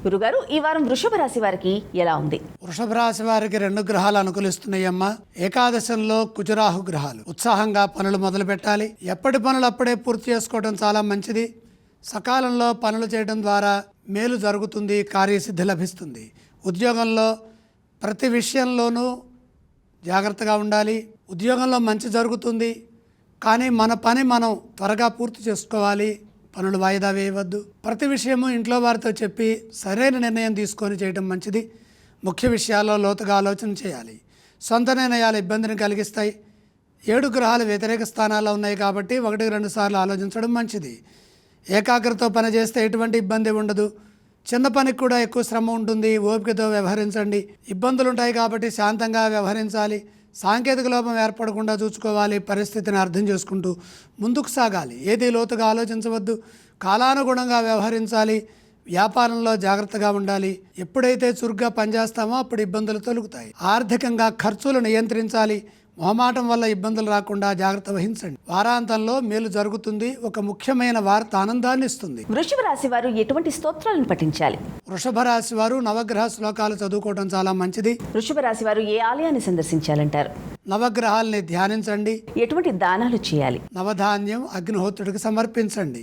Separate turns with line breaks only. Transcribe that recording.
గురుగారు, ఈ వారం వృషభ రాశి వారికి ఎలా ఉంది?
వృషభ రాశి వారికి 2 గ్రహాలు అనుకూలిస్తున్నాయమ్మా. ఏకాదశంలో కుజరాహు గ్రహాలు. ఉత్సాహంగా పనులు మొదలు పెట్టాలి. ఎప్పటి పనులు అప్పుడే పూర్తి చేసుకోవడం చాలా మంచిది. సకాలంలో పనులు చేయడం ద్వారా మేలు జరుగుతుంది, కార్యసిద్ధి లభిస్తుంది. ఉద్యోగంలో ప్రతి విషయంలోనూ జాగ్రత్తగా ఉండాలి. ఉద్యోగంలో మంచి జరుగుతుంది, కానీ మన పని మనం త్వరగా పూర్తి చేసుకోవాలి. పనులు వాయిదా వేయవద్దు. ప్రతి విషయము ఇంట్లో వారితో చెప్పి సరైన నిర్ణయం తీసుకొని చేయడం మంచిది. ముఖ్య విషయాల్లో లోతుగా ఆలోచన చేయాలి. సొంత నిర్ణయాలు ఇబ్బందిని కలిగిస్తాయి. 7 గ్రహాలు వ్యతిరేక స్థానాల్లో ఉన్నాయి కాబట్టి 1-2 సార్లు ఆలోచించడం మంచిది. ఏకాగ్రతతో పని చేస్తే ఎటువంటి ఇబ్బంది ఉండదు. చిన్న పనికి కూడా ఎక్కువ శ్రమ ఉంటుంది. ఓపికతో వ్యవహరించండి. ఇబ్బందులు ఉంటాయి కాబట్టి శాంతంగా వ్యవహరించాలి. సాంకేతిక లోపం ఏర్పడకుండా చూసుకోవాలి. పరిస్థితిని అర్థం చేసుకుంటూ ముందుకు సాగాలి. ఏది లోతుగా ఆలోచించవద్దు. కాలానుగుణంగా వ్యవహరించాలి. వ్యాపారంలో జాగ్రత్తగా ఉండాలి. ఎప్పుడైతే చురుగ్గా పనిచేస్తామో అప్పుడు ఇబ్బందులు తొలుగుతాయి. ఆర్థికంగా ఖర్చులు నియంత్రించాలి. మొహమాటం వల్ల ఇబ్బందులు రాకుండా జాగ్రత్త వహించండి. వారాంతంలో మేలు జరుగుతుంది. ఒక ముఖ్యమైన వార్త ఆనందాన్ని ఇస్తుంది.
వృషభ రాశి వారు ఎటువంటి స్తోత్రాలను పఠించాలి?
వృషభ రాశి వారు నవగ్రహ శ్లోకాలు చదువుకోవడం చాలా మంచిది.
వృషభ రాశి వారు ఏ ఆలయాన్ని సందర్శించాలంటారు?
నవగ్రహాలని ధ్యానించండి.
ఎటువంటి దానాలు చేయాలి?
నవధాన్యం అగ్నిహోత్రుడికి సమర్పించండి.